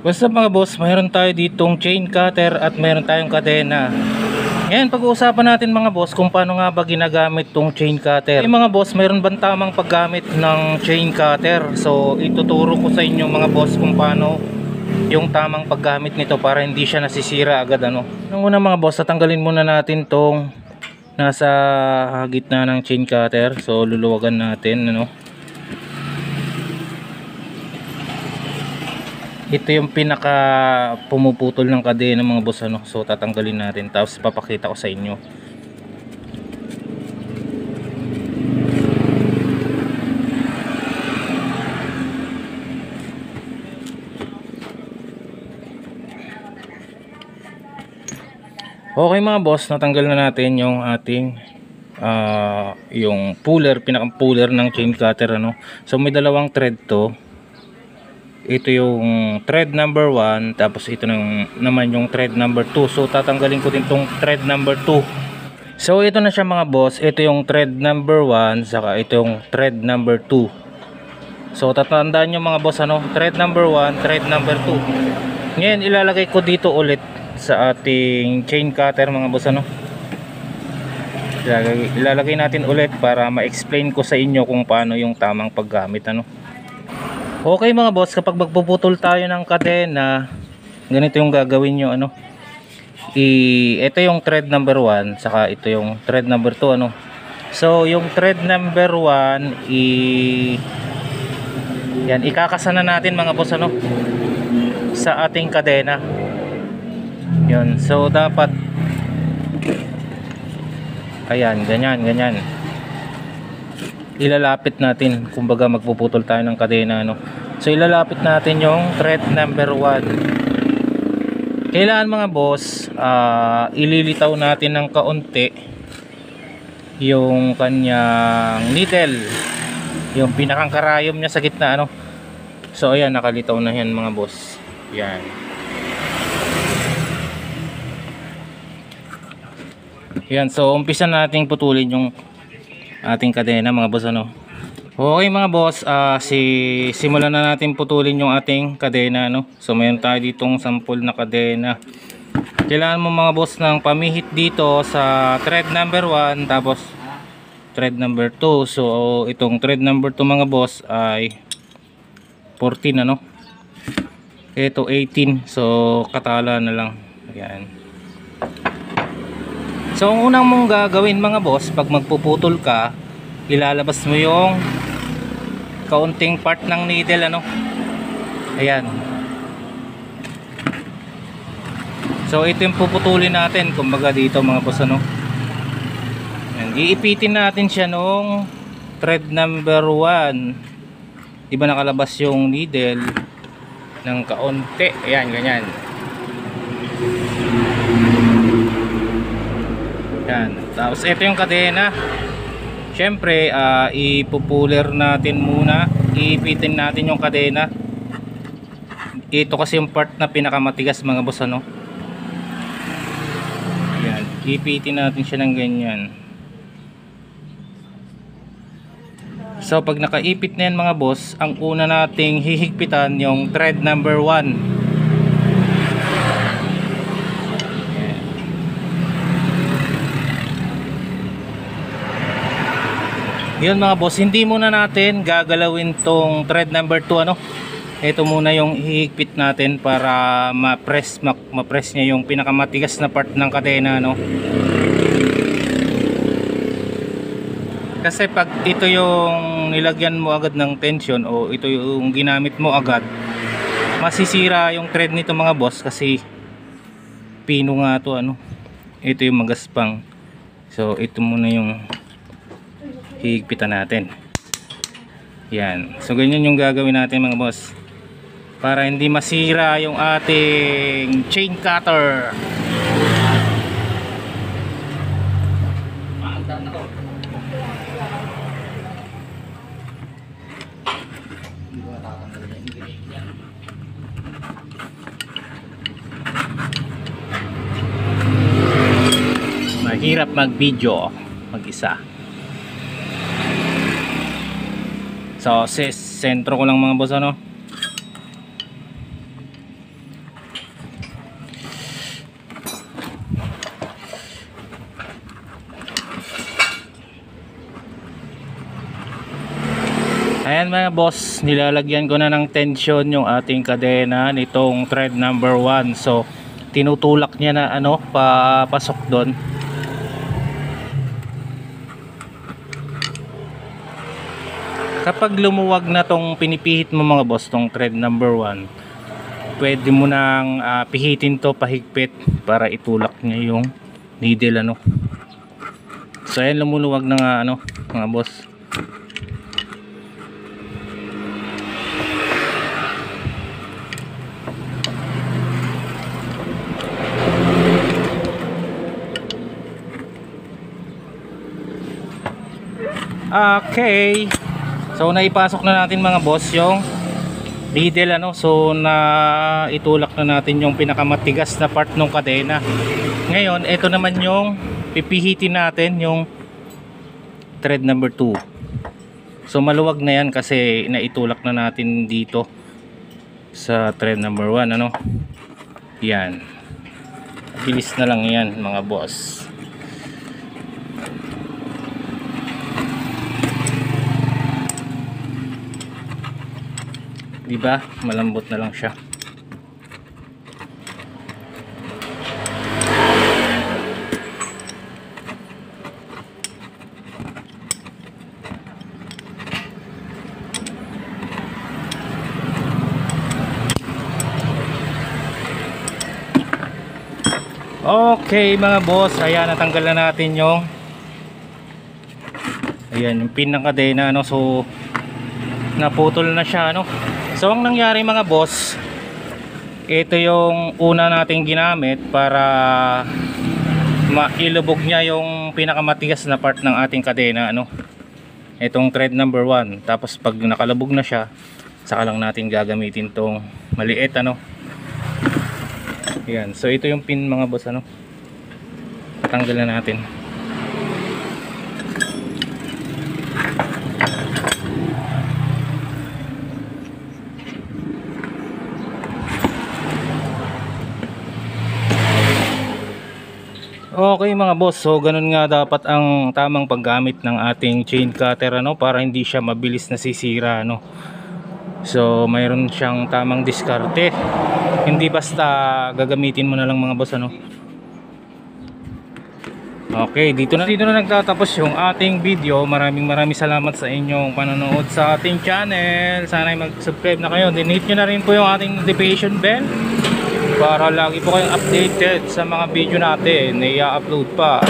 Basta mga boss, mayroon tayo ditong chain cutter at mayroon tayong kadena. Ngayon pag-uusapan natin mga boss kung paano nga ba ginagamit tong chain cutter. Mga boss, mayroon bang tamang paggamit ng chain cutter? So ituturo ko sa inyo mga boss kung paano yung tamang paggamit nito para hindi siya nasisira agad ano. Nung una mga boss, tatanggalin muna natin tong nasa gitna ng chain cutter. So luluwagan natin ano. Ito yung pinaka pumuputol ng kadena mga boss ano. So tatanggalin natin tapos papakita ko sa inyo. Okay mga boss, natanggal na natin yung ating yung puller, pinakang puller ng chain cutter ano. So may dalawang thread to. Ito yung thread number 1, tapos ito naman yung thread number 2. So tatanggalin ko din tong thread number 2. So ito na siya mga boss. Ito yung thread number 1, saka ito yung thread number 2. So tatandaan nyo mga boss ano, thread number 1, thread number 2. Ngayon ilalagay ko dito ulit sa ating chain cutter mga boss ano. Ilalagay natin ulit para ma-explain ko sa inyo kung paano yung tamang paggamit ano. Okay mga boss, kapag magpuputol tayo ng kadena, ganito yung gagawin nyo ano. Ito yung thread number 1, saka ito yung thread number 2 ano. So yung thread number 1 yan, ikakasana natin mga boss ano sa ating kadena. Yun, so dapat ayan, ganyan ilalapit natin, kumbaga magpuputol tayo ng kadena no. So ilalapit natin yung thread number 1. Kailangan mga boss, ililitaw natin ng kaunti yung kanyang needle, yung pinakang karayom niya sa gitna ano. So ayan, nakalitaw na yan mga boss. Yan. Yan, so umpisa nating putulin yung ating kadena mga boss ano. Okay mga boss, simulan na natin putulin yung ating kadena no. So mayroon tayo ditong sample na kadena. Kailangan mo mga boss ng pamihit dito sa thread number 1 tapos thread number 2. So itong thread number 2 mga boss ay 14 ano. Ito 18. So katala na lang. Ayan. So ang unang mong gagawin mga boss, pag magpuputol ka, ilalabas mo yung kaunting part ng needle ano. Ayan. So ito yung puputulin natin, kumbaga dito mga boss ano. Ayan. Iipitin natin siya nung thread number 1. Diba nakalabas yung needle ng kaunti. Ayan, ganyan. Yan. Tapos ito yung kadena. Syempre ipupuller natin muna. Iipitin natin yung kadena. Ito kasi yung part na pinakamatigas mga boss ano. Yan. Iipitin natin siya ng ganyan. So pag nakaipit na yan mga boss, ang una nating hihigpitan yung thread number 1. Yun mga boss, hindi muna natin gagalawin tong thread number 2 ano. Ito muna yung hihigpit natin para ma-press niya yung pinakamatigas na part ng kadena no. Kasi pag ito yung nilagyan mo agad ng tension o ito yung ginamit mo agad, masisira yung thread nito mga boss kasi pino nga to ano. Ito yung magaspang. So ito muna yung hihigpitan natin. Yan. So ganyan yung gagawin natin mga boss para hindi masira yung ating chain cutter. Mahirap mag-video mag-isa. So sentro ko lang mga boss ano. Ayan mga boss, nilalagyan ko na ng tension yung ating kadena nitong thread number 1. So tinutulak niya na papasok doon. Kapag lumuwag na tong pinipihit mo mga boss, tong thread number 1, pwede mo nang pihitin to pahigpit para itulak niya yung needle So ayan, lumuluwag na nga mga boss. Okay, so naipasok na natin mga boss yung needle so na itulak na natin yung pinakamatigas na part ng kadena. Ngayon ito naman yung pipihitin natin, yung thread number 2. So maluwag na yan kasi naitulak na natin dito sa thread number 1 yan, bilis na lang yan mga boss. Diba? Malambot na lang siya. Okay mga boss, ayan, natanggal na natin yung pin ng kadena so naputol na siya So ang nangyari mga boss, ito yung una nating ginamit para mailubog niya yung pinakamatigas na part ng ating kadena itong thread number 1. Tapos pag nakalubog na siya, saka lang natin gagamitin tong maliit Yan. So ito yung pin mga boss tatanggal na natin. Okay mga boss, so ganun nga dapat ang tamang paggamit ng ating chain cutter para hindi siya mabilis nasisira So mayroon siyang tamang diskarte. Hindi basta gagamitin mo na lang mga boss Okay, dito na nagtatapos yung ating video. Maraming salamat sa inyong panonood sa ating channel. Sana ay mag-subscribe na kayo. Hit nyo na rin po yung ating notification bell para lagi po kayong updated sa mga video natin na i-upload pa.